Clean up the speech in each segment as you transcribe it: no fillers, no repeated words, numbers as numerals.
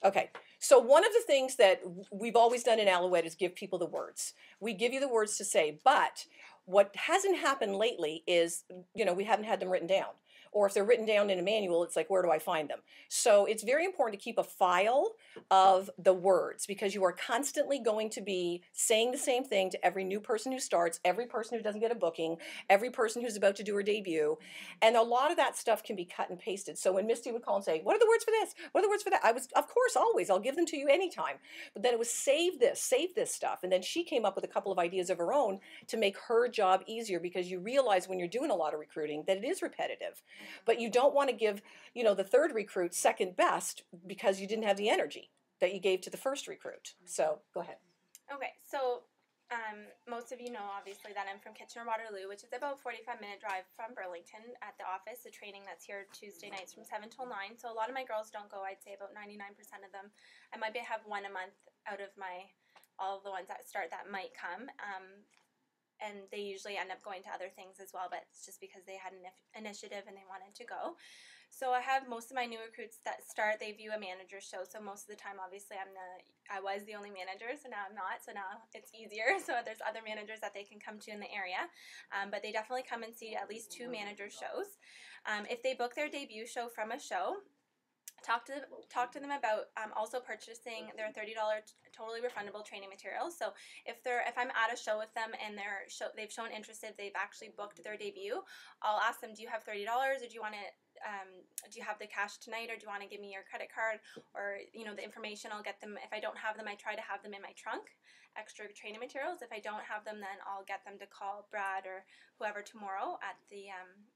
Okay, so one of the things that we've always done in Alouette is give people the words. We give you the words to say, but what hasn't happened lately is, we haven't had them written down. Or if they're written down in a manual, it's like, where do I find them? So it's very important to keep a file of the words, because you are constantly going to be saying the same thing to every new person who starts, every person who doesn't get a booking, every person who's about to do her debut. And a lot of that stuff can be cut and pasted. So when Misty would call and say, what are the words for this? What are the words for that? I was, of course, always, I'll give them to you anytime. But then it was save this stuff. And then she came up with a couple of ideas of her own to make her job easier, because you realize when you're doing a lot of recruiting that it is repetitive. But you don't want to give, the third recruit second best because you didn't have the energy that you gave to the first recruit. So go ahead. Okay, so most of you know, obviously, that I'm from Kitchener-Waterloo, which is about a 45-minute drive from Burlington at the office, the training that's here Tuesday nights from 7 till 9. So a lot of my girls don't go. I'd say about 99% of them. I might have one a month out of all of the ones that start that might come. And they usually end up going to other things as well, but it's just because they had an initiative and they wanted to go. So I have most of my new recruits that start, they view a manager show. So most of the time, obviously, I was the only manager, so now I'm not. So now it's easier. So there's other managers that they can come to in the area. But they definitely come and see at least 2 manager shows. If they book their debut show from a show, talk to them about also purchasing their $30 totally refundable training materials. So if I'm at a show with them and they've shown interested, they've actually booked their debut, I'll ask them, do you have $30, or do you want to do you have the cash tonight, or do you want to give me your credit card, or the information? I'll get them. If I don't have them, I try to have them in my trunk, extra training materials. If I don't have them, then I'll get them to call Brad or whoever tomorrow at the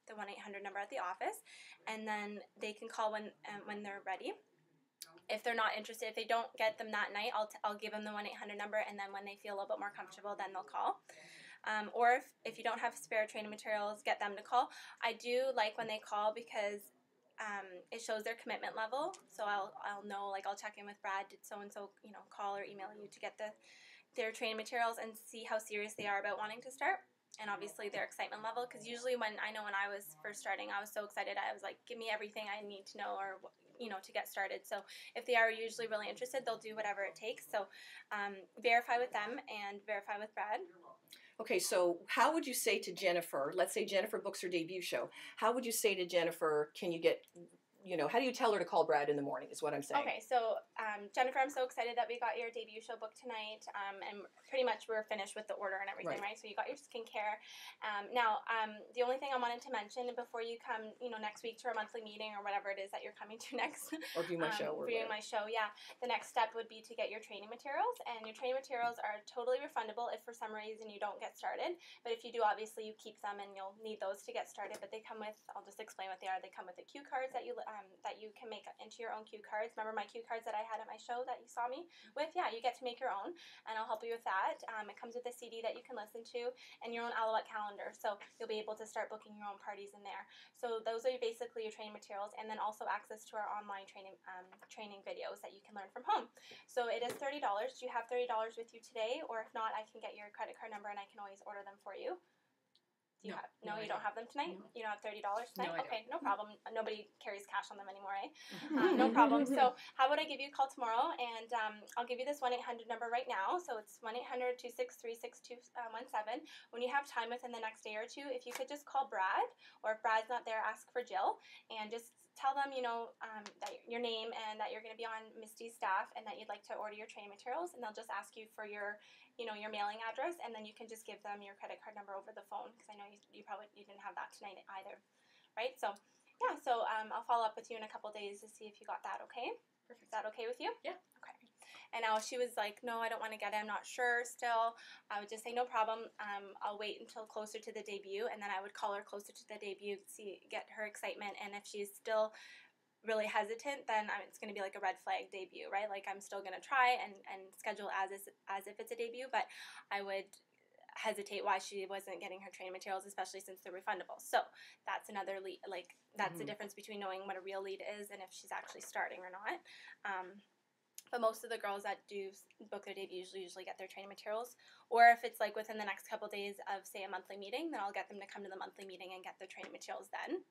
1-800 number at the office, and then they can call when they're ready. If they're not interested, if they don't get them that night, I'll give them the 1-800 number, and then when they feel a little bit more comfortable, then they'll call. Or if you don't have spare training materials, get them to call. I do like when they call, because it shows their commitment level. So I'll know, like, I'll check in with Brad, did so-and-so, call or email you to get their training materials, and see how serious they are about wanting to start. And obviously their excitement level, because usually when I was first starting, I was so excited. I was like, give me everything I need to know, or to get started. So if they are usually really interested, they'll do whatever it takes. So verify with them and verify with Brad. Okay, so how would you say to Jennifer, let's say Jennifer books her debut show, how would you say to Jennifer, can you get, how do you tell her to call Brad in the morning is what I'm saying. Okay, so Jennifer, I'm so excited that we got your debut show booked tonight, and pretty much we're finished with the order and everything, right? So you got your skincare. Now, the only thing I wanted to mention before you come, next week to our monthly meeting or whatever it is that you're coming to next. Or view my show. Viewing my show, yeah. The next step would be to get your training materials, and your training materials are totally refundable if for some reason you don't get started. But if you do, obviously you keep them, and you'll need those to get started. But they come with, I'll just explain what they are. They come with the cue cards that you can make into your own cue cards. Remember my cue cards that I had at my show that you saw me with? Yeah, you get to make your own, and I'll help you with that. It comes with a CD that you can listen to, and your own Alouette calendar, so you'll be able to start booking your own parties in there. So those are basically your training materials, and then also access to our online training videos that you can learn from home. So it is $30. Do you have $30 with you today? Or if not, I can get your credit card number, and I can always order them for you. You don't have them tonight? No. You don't have $30 tonight? No, okay, no problem. Nobody carries cash on them anymore, eh? No problem. So how about I give you a call tomorrow, and I'll give you this 1-800 number right now. So it's 1-800-263-6217. When you have time within the next day or two, if you could just call Brad, or if Brad's not there, ask for Jill, and just tell them, that your name, and that you're going to be on Misty's staff, and that you'd like to order your training materials, and they'll just ask you for your your mailing address, and then you can just give them your credit card number over the phone, because I know you didn't have that tonight either, right? So yeah, so I'll follow up with you in a couple days to see if you got that. Okay? Perfect. Is that okay with you? Yeah. Okay. And now she was like, no, I don't want to get it. I'm not sure still. I would just say, no problem. I'll wait until closer to the debut, and then I would call her closer to the debut, get her excitement, and if she's still really hesitant, then it's going to be like a red flag debut, right? Like, I'm still going to try and schedule as if it's a debut, but I would hesitate why she wasn't getting her training materials, especially since they're refundable. So that's another lead, like, that's the difference between knowing what a real lead is and if she's actually starting or not. But most of the girls that do book their debut usually get their training materials. Or if it's like within the next couple of days of, say, a monthly meeting, then I'll get them to come to the monthly meeting and get their training materials then.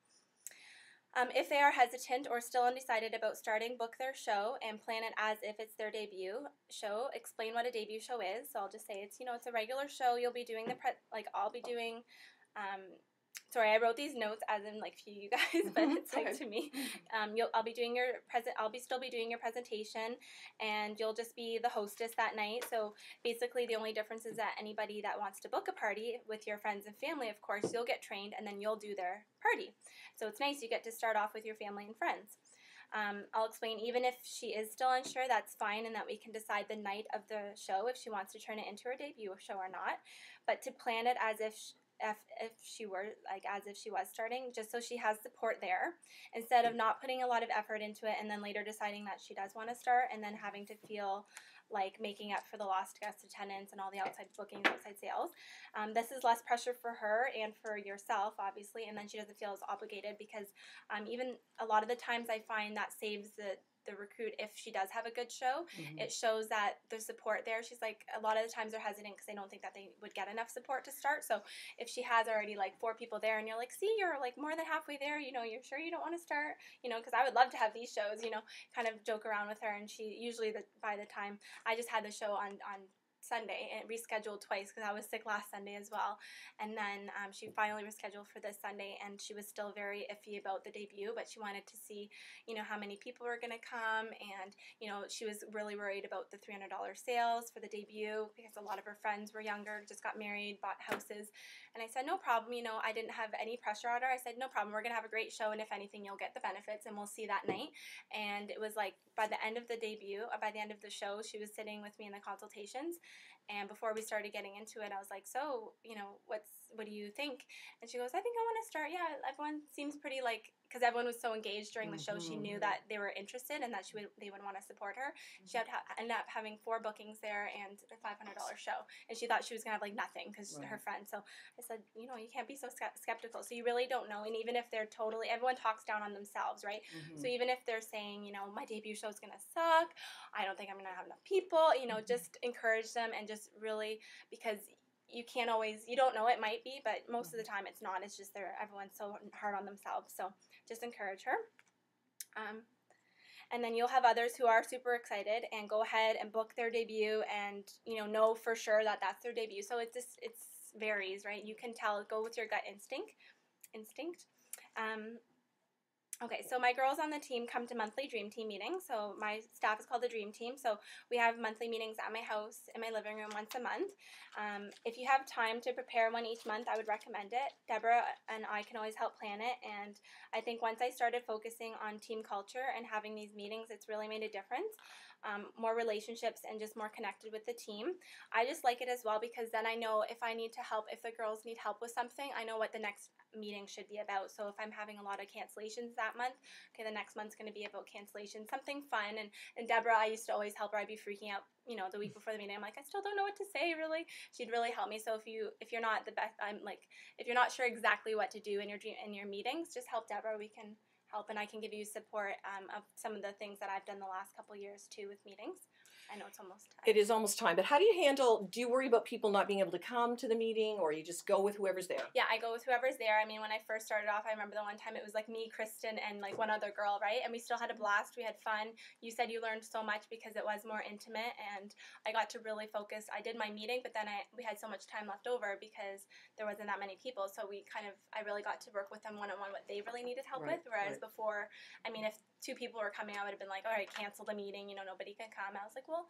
If they are hesitant or still undecided about starting, book their show and plan it as if it's their debut show. Explain what a debut show is. So I'll just say it's, it's a regular show. You'll be doing I'll be doing, sorry, I wrote these notes as in like for you guys, but it's like to me. I'll be doing still be doing your presentation, and you'll just be the hostess that night. So basically, the only difference is that anybody that wants to book a party with your friends and family, of course, you'll get trained, and then you'll do their party. So it's nice. You get to start off with your family and friends. I'll explain, even if she is still unsure, that's fine, and that we can decide the night of the show if she wants to turn it into her debut show or not. But to plan it as if she were, like, as if she was starting, just so she has support there, instead of not putting a lot of effort into it and then later deciding that she does want to start and then having to feel like making up for the lost guest attendance and all the outside bookings, outside sales. This is less pressure for her and for yourself, obviously, and then she doesn't feel as obligated, because even a lot of the times I find that saves the recruit if she does have a good show. It shows that there's support there. She's like, a lot of the times they're hesitant because they don't think that they would get enough support to start. So if she has already like 4 people there and you're like, see, you're like more than halfway there, you're sure you don't want to start, because I would love to have these shows, kind of joke around with her. And she usually, by the time I just had the show on Sunday, and rescheduled twice because I was sick last Sunday as well, and then she finally rescheduled for this Sunday, and she was still very iffy about the debut, but she wanted to see how many people were going to come, and she was really worried about the $300 sales for the debut because a lot of her friends were younger, just got married, bought houses. And I said, no problem, I didn't have any pressure on her. I said, no problem, we're going to have a great show, and if anything, you'll get the benefits, and we'll see that night. And it was like, by the end of the show, she was sitting with me in the consultations, and before we started getting into it, I was like, so, what do you think? And she goes, I think I want to start. Yeah, everyone seems pretty because everyone was so engaged during the show, she knew that they were interested and that they would want to support her. She ended up having 4 bookings there and a $500 show, and she thought she was going to have nothing because her friend. So I said, you can't be so skeptical. So you really don't know, and even if they're everyone talks down on themselves, right? So even if they're saying, my debut show is going to suck, I don't think I'm going to have enough people, just encourage them, and just really, because you don't know, it might be, but most of the time it's not. It's just everyone's so hard on themselves. So just encourage her. And then you'll have others who are super excited and go ahead and book their debut and, know for sure that that's their debut. So it varies, right? You can tell, go with your gut instinct. Okay, so my girls on the team come to monthly Dream Team meetings. So my staff is called the Dream Team. So we have monthly meetings at my house, in my living room, once a month. If you have time to prepare one each month, I would recommend it. Deborah and I can always help plan it. And I think once I started focusing on team culture and having these meetings, it's really made a difference. More relationships and just more connected with the team. I just like it as well because then I know if I need to help, if the girls need help with something, I know what the next meeting should be about. So if I'm having a lot of cancellations that month, okay, the next month's going to be about cancellations, something fun. And Deborah, I used to always help her. I'd be freaking out, the week before the meeting. I'm like, I still don't know what to say, really. She'd really help me. So if you're not the best, if you're not sure exactly what to do in your meetings, just help Deborah. We can help, and I can give you support of some of the things that I've done the last couple years too with meetings. I know it's almost time. It is almost time, but how do you worry about people not being able to come to the meeting, or you just go with whoever's there? Yeah, I go with whoever's there. I mean, when I first started off, I remember the one time it was like me, Kristen, and like one other girl, right? And we still had a blast. We had fun. You said you learned so much because it was more intimate, and I got to really focus. I did my meeting, but then we had so much time left over because there wasn't that many people. So I really got to work with them one-on-one what they really needed help with. Whereas before, I mean, if 2 people were coming, I would have been like, all right, cancel the meeting. Nobody can come. I was like, well,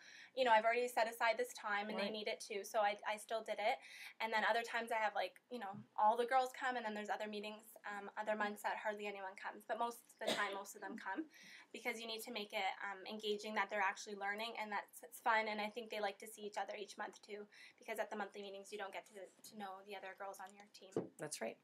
I've already set aside this time and they need it too. So I still did it. And then other times I have all the girls come, and then there's other meetings, other months that hardly anyone comes. But most of the time, most of them come because you need to make it engaging, that they're actually learning, and it's fun. And I think they like to see each other each month too, because at the monthly meetings, you don't get to know the other girls on your team. That's right.